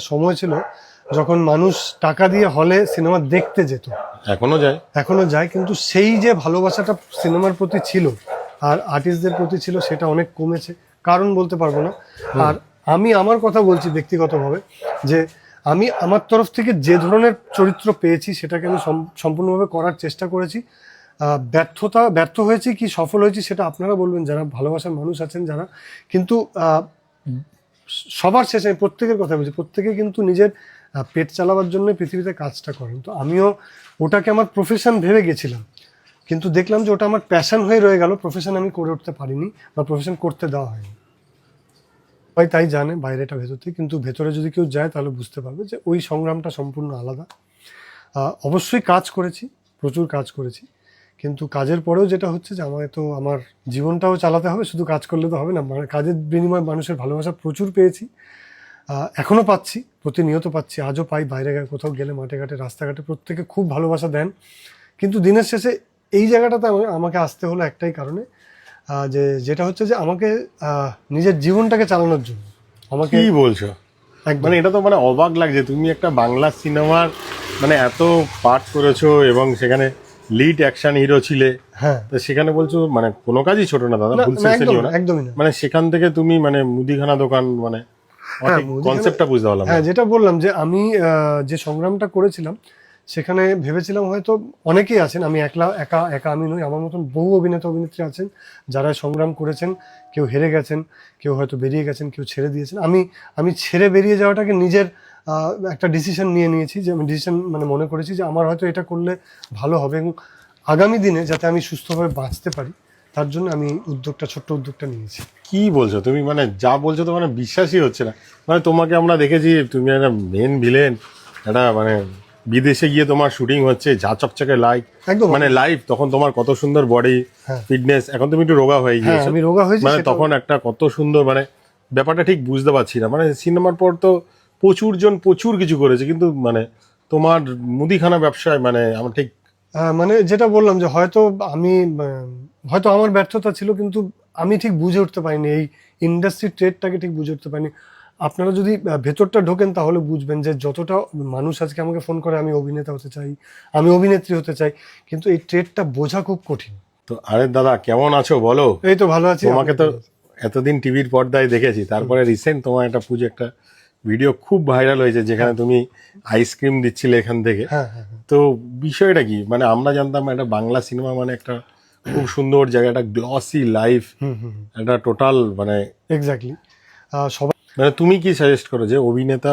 সময় ছিল যখন মানুষ টাকা দিয়ে হলে সিনেমা দেখতে যেত, এখনো যায়, কিন্তু সেই যে ভালোবাসাটা সিনেমার প্রতি ছিল আর আর্টিস্টদের প্রতি ছিল সেটা অনেক কমেছে। কারণ বলতে পারবো না। আর আমি আমার কথা বলছি ব্যক্তিগতভাবে, যে আমি আমার তরফ থেকে যে ধরনের চরিত্র পেয়েছি সেটাকে আমি সম্পূর্ণভাবে করার চেষ্টা করেছি। ব্যর্থ হয়েছি কি সফল হয়েছি সেটা আপনারা বলবেন, যারা ভালোবাসার মানুষ আছেন যারা। কিন্তু সবার শেষে প্রত্যেকের কথা বলছি, প্রত্যেকে কিন্তু নিজের পেট চালাবার জন্য পৃথিবীতে কাজটা করেন। তো আমিও ওটাকে আমার প্রফেশন ভেবে গেছিলাম, কিন্তু দেখলাম যে ওটা আমার প্যাশন হয়ে রয়ে গেল, প্রফেশন আমি করে উঠতে পারিনি বা প্রফেশন করতে দেওয়া হয়নি। সবাই তাই জানে বাইরেটা ভেতরতে, কিন্তু ভেতরে যদি কেউ যায় তাহলে বুঝতে পারবে যে ওই সংগ্রামটা সম্পূর্ণ আলাদা। অবশ্যই কাজ করেছি, প্রচুর কাজ করেছি, কিন্তু কাজের পরেও যেটা হচ্ছে যে আমাকে তো আমার জীবনটাও চালাতে হবে, শুধু কাজ করলে তো হবে না। মানে কাজের বিনিময়ে মানুষের ভালোবাসা প্রচুর পেয়েছি, এখনও পাচ্ছি, প্রতিনিয়ত পাচ্ছি, আজও পাই। বাইরে কোথাও গেলে মাঠে ঘাটে রাস্তাঘাটে প্রত্যেকে খুব ভালোবাসা দেন। কিন্তু দিনের শেষে এই জায়গাটাতে আমাকে আসতে হলো একটাই কারণে, যেটা হচ্ছে যে আমাকে নিজের জীবনটাকে চালানোর জন্য আমাকে। কি বলছো? মানে এটা তো মানে অবাক লাগছে, তুমি একটা বাংলা সিনেমার মানে এত পার্ট করেছো এবং সেখানে লিড অ্যাকশন হিরো ছিলে। হ্যাঁ, তো সেখানে বলছো মানে কোনো কাজই ছোট না দাদা, ভুল সেন্সে নিও না, একদমই না। মানে সেখান থেকে তুমি মানে মুদিখানা দোকান মানে কনসেপ্টটা বুঝতে পারলাম। হ্যাঁ, যেটা বললাম যে আমি যে সংগ্রামটা করেছিলাম সেখানে ভেবেছিলাম হয়তো অনেকেই আছেন, আমি একা আমি নই, আমার মতন বহু অভিনেতা অভিনেত্রী আছেন যারা সংগ্রাম করেছেন। কেউ হেরে গেছেন, কেউ হয়তো বেরিয়ে গেছেন, কেউ ছেড়ে দিয়েছেন। আমি ছেড়ে বেরিয়ে যাওয়াটাকে নিজের একটা ডিসিশন নিয়েছি, যে আমি ডিসিশন মানে মনে করেছি যে আমার হয়তো এটা করলে ভালো হবে এবং আগামী দিনে যাতে আমি সুস্থভাবে বাঁচতে পারি, তার জন্য আমি ছোট্ট উদ্যোগটা নিয়েছি। কি বলছো তুমি? মানে যা বলছো তো মানে বিশ্বাসই হচ্ছে না। মানে তোমাকে আমরা দেখেছি, তুমি একটা মেন ভিলেন, একটা মানে বিদেশে গিয়ে তোমার শুটিং হচ্ছে, যা চকচকে একদম মানে লাইভ, তখন তোমার কত সুন্দর বডি ফিটনেস। এখন তুমি একটু রোগা হয়ে গিয়েছো, আমি রোগা হয়েছি, মানে তখন একটা কত সুন্দর মানে ব্যাপারটা ঠিক বুঝতে পারছি না। মানে সিনেমার পর তো প্রচুর কিছু করেছে, কিন্তু মানে তোমার মুদিখানা ব্যবসায় মানে আমার ঠিক মানে যেটা বললাম যে হয়তো হয়তো আমার ব্যর্থতা ছিল, কিন্তু আমি ঠিক বুঝে উঠতে পারিনি, এই ইন্ডাস্ট্রি ট্রেডটাকে ঠিক বুঝে উঠতে পারিনি। আপনারা যদি ভেতরটা ঢোকেন তাহলে বুঝবেন যে যতটা মানুষ আজকে আমাকে ফোন করে আমি অভিনেতা হতে চাই, আমি অভিনেত্রী হতে চাই, কিন্তু এই ট্রেডটা বোঝা খুব কঠিন। তো আরে দাদা কেমন আছো বলো? এই তো ভালো আছি। তোমাকে তো এতদিন টিভির পর্দায় দেখেছি, তারপরে রিসেন্ট তোমার একটা একটা ভিডিও খুব ভাইরাল হয়েছে যেখানে তুমি আইসক্রিম দিচ্ছিলে এখান থেকে। তো বিষয়টা কি? মানে আমরা জানতাম একটা বাংলা সিনেমা মানে একটা খুব সুন্দর জায়গা, একটা গ্লসি লাইফ, একটা টোটাল মানে এক্স্যাক্টলি। সবাই মানে তুমি কি সাজেস্ট করো যে অভিনেতা